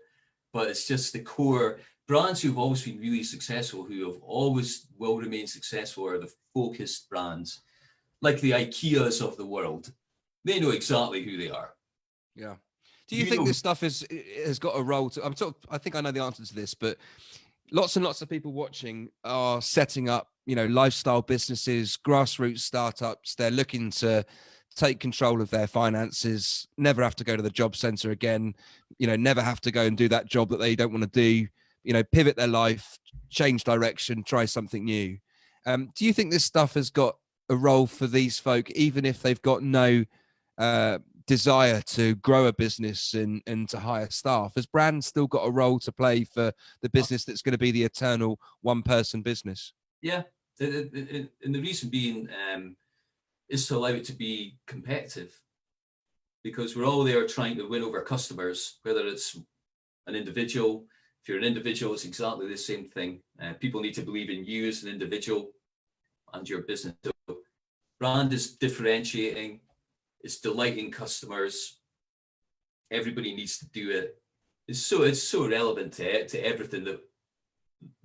But it's just the core brands who've always been really successful, who have always will remain successful, are the focused brands, like the IKEAs of the world. They know exactly who they are. Yeah. Do you think this stuff has got a role to? I think I know the answer to this, but lots and lots of people watching are setting up, lifestyle businesses, grassroots startups. They're looking to take control of their finances, never have to go to the job center again, never have to go and do that job that they don't want to do, pivot their life, change direction, try something new. Do you think this stuff has got a role for these folk, even if they've got no desire to grow a business and to hire staff? Has brands still got a role to play for the business that's going to be the eternal one-person business? Yeah, and the reason being is to allow it to be competitive, because we're all there trying to win over customers, whether it's an individual. If you're an individual, it's exactly the same thing. People need to believe in you as an individual and your business. So brand is differentiating. It's delighting customers. Everybody needs to do it. It's so relevant to everything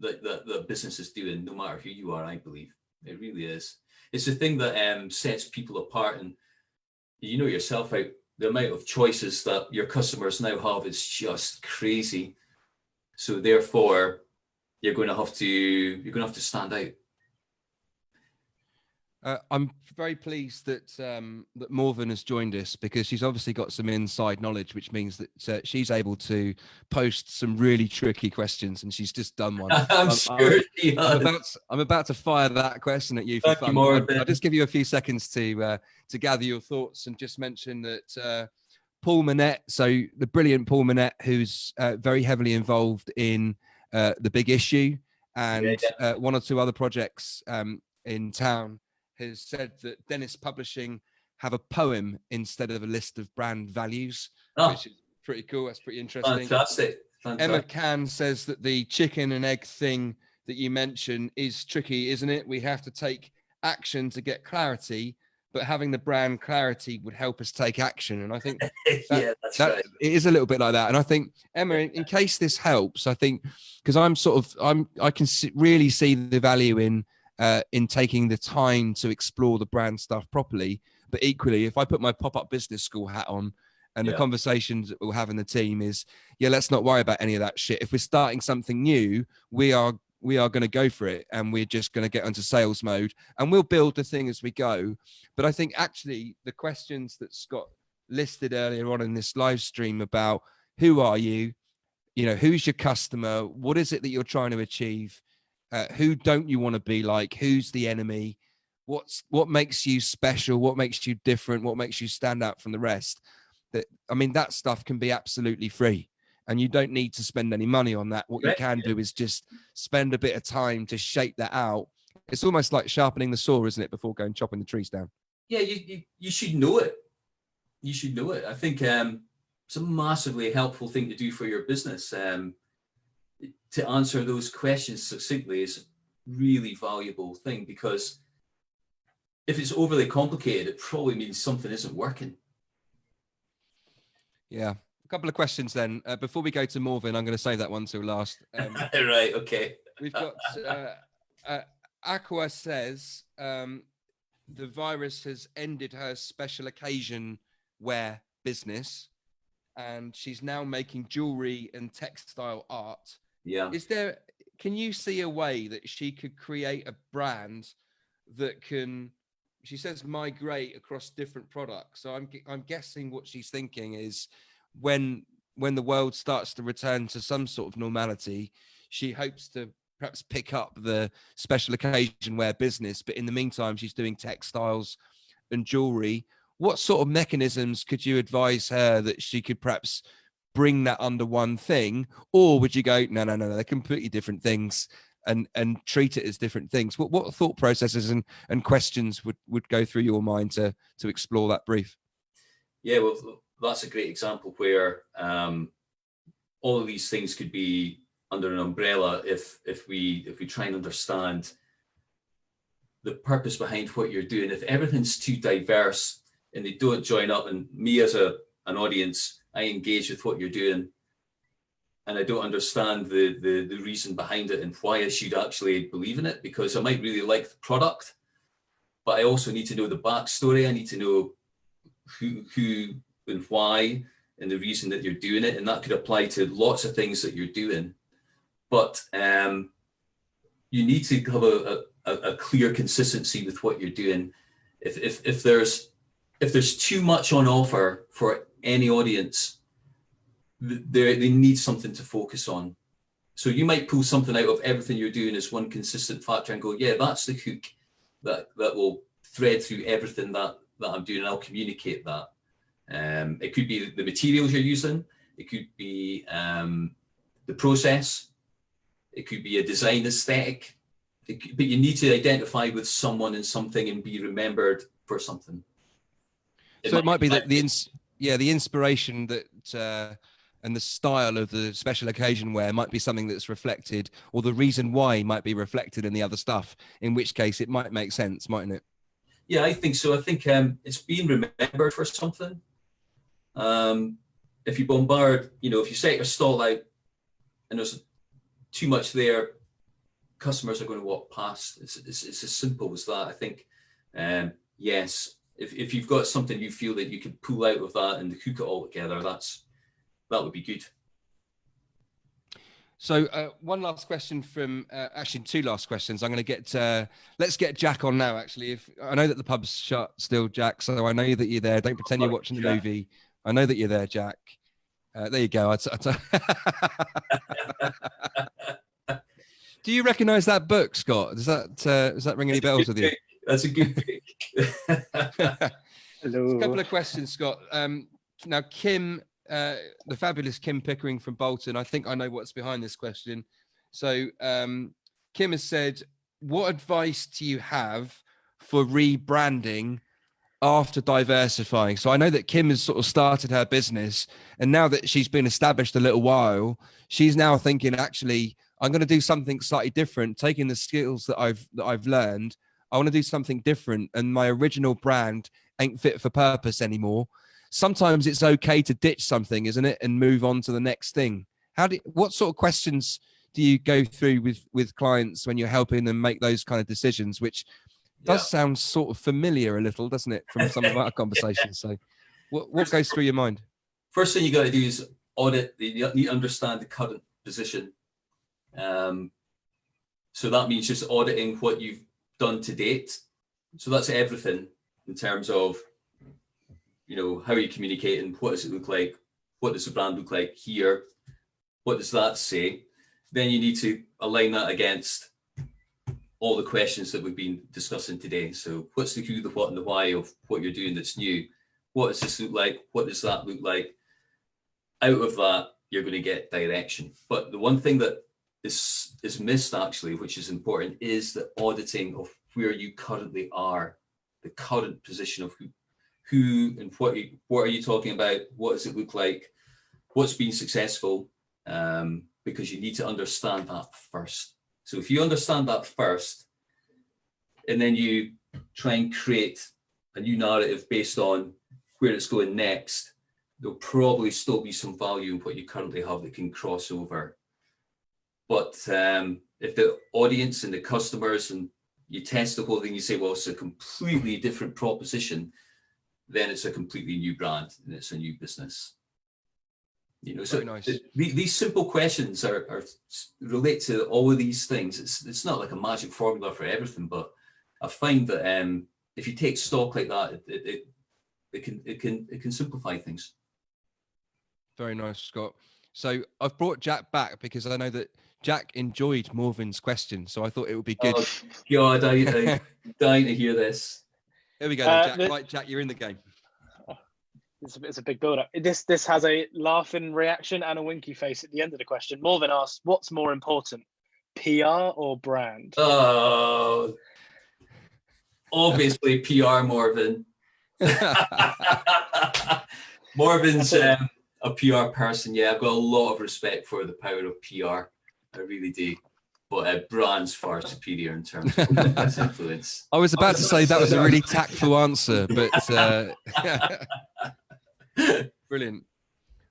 that business is doing, no matter who you are. I believe it really is. It's the thing that sets people apart, and yourself out. The amount of choices that your customers now have is just crazy. So therefore, you're going to have to stand out. I'm very pleased that that Morven has joined us, because she's obviously got some inside knowledge, which means that she's able to post some really tricky questions, and she's just done one. I'm sure she has. I'm about to fire that question at you for Thank you, fun. But I'll Morven. just give you a few seconds to gather your thoughts, and just mention that Paul Manette, so the brilliant Paul Manette, who's very heavily involved in The Big Issue and one or two other projects in town, has said that Dennis Publishing have a poem instead of a list of brand values, which is pretty cool. That's pretty interesting. Fantastic. Emma Can says that the chicken and egg thing that you mentioned is tricky, isn't it? We have to take action to get clarity, but having the brand clarity would help us take action. And I think yeah, that's right. It is a little bit like that. And I think, Emma, in case this helps, I think, because I can really see the value in taking the time to explore the brand stuff properly. But equally, if I put my pop-up business school hat on, and the conversations that we'll have in the team is, let's not worry about any of that shit. If we're starting something new, we are going to go for it, and we're just going to get into sales mode, and we'll build the thing as we go. But I think actually the questions that Scott listed earlier on in this live stream about who are you, who's your customer, what is it that you're trying to achieve, who don't you want to be like, who's the enemy, what makes you special, what makes you different, what makes you stand out from the rest. That stuff can be absolutely free, and you don't need to spend any money on that. What you can do is just spend a bit of time to shape that out. It's almost like sharpening the saw, isn't it, before going chopping the trees down? Yeah, you should know it. You should know it. I think it's a massively helpful thing to do for your business. To answer those questions succinctly is a really valuable thing, because if it's overly complicated, it probably means something isn't working. Yeah. A couple of questions then. Before we go to Morven, I'm going to save that one till last. Right, okay. We've got Aqua says the virus has ended her special occasion wear business, and she's now making jewelry and textile art. Yeah. Can you see a way that she could create a brand that can, she says, migrate across different products? So I'm guessing what she's thinking is when the world starts to return to some sort of normality, she hopes to perhaps pick up the special occasion wear business, but in the meantime she's doing textiles and jewelry. What sort of mechanisms could you advise her that she could perhaps bring that under one thing? Or would you go, no, they're completely different things, and treat it as different things? What thought processes and questions would go through your mind to explore that brief? Yeah, well, that's a great example where all of these things could be under an umbrella if we try and understand the purpose behind what you're doing. If everything's too diverse and they don't join up, and me as an audience, I engage with what you're doing, and I don't understand the reason behind it and why I should actually believe in it, because I might really like the product, but I also need to know the backstory. I need to know who and why and the reason that you're doing it, and that could apply to lots of things that you're doing. But you need to have a clear consistency with what you're doing. If there's too much on offer for any audience, they need something to focus on. So you might pull something out of everything you're doing as one consistent factor and go, yeah, that's the hook that will thread through everything that I'm doing, and I'll communicate that. It could be the materials you're using. It could be the process. It could be a design aesthetic. But you need to identify with someone and something and be remembered for something. So it might be that the inspiration that and the style of the special occasion wear might be something that's reflected, or the reason why might be reflected in the other stuff, in which case it might make sense, mightn't it? Yeah, I think so. I think it's being remembered for something. If you bombard, if you set your stall out and there's too much there, customers are going to walk past. It's as simple as that. I think, yes, if you've got something you feel that you could pull out of that and hook it all together, that would be good. So one last question from, actually two last questions. I'm going to get, let's get Jack on now, actually. If I know that the pub's shut still, Jack, so I know that you're there. Don't pretend you're watching the movie. I know that you're there, Jack. There you go. Do you recognise that book, Scott? Does that ring any bells with you? That's a good pick. Hello. A couple of questions, Scott. Now, Kim, the fabulous Kim Pickering from Bolton, I think I know what's behind this question. So Kim has said, what advice do you have for rebranding after diversifying? So I know that Kim has sort of started her business, and now that she's been established a little while, she's now thinking, actually, I'm going to do something slightly different, taking the skills that I've learned. I want to do something different, and my original brand ain't fit for purpose anymore. Sometimes it's okay to ditch something, isn't it, and move on to the next thing. What sort of questions do you go through with clients when you're helping them make those kind of decisions, which does sound sort of familiar a little, doesn't it, from some of our conversations? So what goes through your mind? First thing you got to do is audit. You need to understand the current position. So that means just auditing what you've done to date. So that's everything in terms of, how are you communicating? What does it look like? What does the brand look like here? What does that say? Then you need to align that against all the questions that we've been discussing today. So what's the who, the what, and the why of what you're doing that's new? What does this look like? What does that look like? Out of that, you're going to get direction. But the one thing that is missed, actually, which is important, is the auditing of where you currently are, the current position of who and what are you talking about? What does it look like? What's been successful? Because you need to understand that first. So if you understand that first, and then you try and create a new narrative based on where it's going next, there'll probably still be some value in what you currently have that can cross over. But if the audience and the customers, and you test the whole thing, you say, well, it's a completely different proposition, then it's a completely new brand and it's a new business. So nice. These simple questions are relate to all of these things. It's not like a magic formula for everything, but I find that if you take stock like that, it can simplify things. Very nice, Scott. So I've brought Jack back because I know that Jack enjoyed Morven's question, so I thought it would be good. Oh, God, I'm dying to hear this. Here we go, then, Jack. Right, Jack, you're in the game. It's a big build-up. This has a laughing reaction and a winky face at the end of the question. Morven asks, what's more important, PR or brand? Oh, obviously PR, Morven. Morven's a PR person. Yeah, I've got a lot of respect for the power of PR. I really do. But brand's far superior in terms of influence. I was about to say that was a really tactful answer, but brilliant.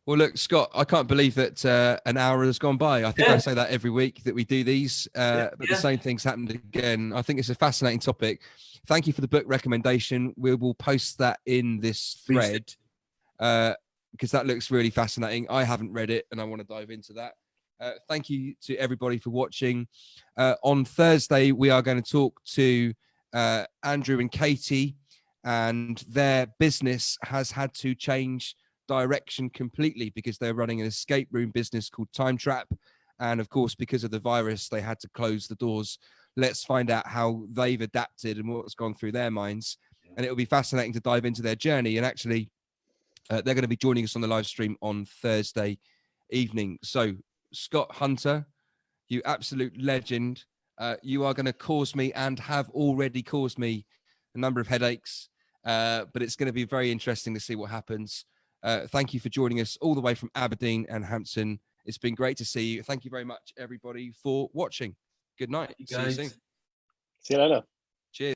Well, look, Scott, I can't believe that an hour has gone by. I think I say that every week that we do these, but the same thing's happened again. I think it's a fascinating topic. Thank you for the book recommendation. We will post that in this thread because that looks really fascinating. I haven't read it and I want to dive into that. Thank you to everybody for watching. On Thursday, we are going to talk to Andrew and Katie, and their business has had to change direction completely because they're running an escape room business called Time Trap. And of course, because of the virus, they had to close the doors. Let's find out how they've adapted and what's gone through their minds. And it'll be fascinating to dive into their journey. And actually, they're going to be joining us on the live stream on Thursday evening. So, Scott Hunter, you absolute legend. You are going to cause me and have already caused me a number of headaches, but it's going to be very interesting to see what happens. Thank you for joining us all the way from Aberdeen and Hampton. It's been great to see you. Thank you very much, everybody, for watching. Good night. See you soon. See you later.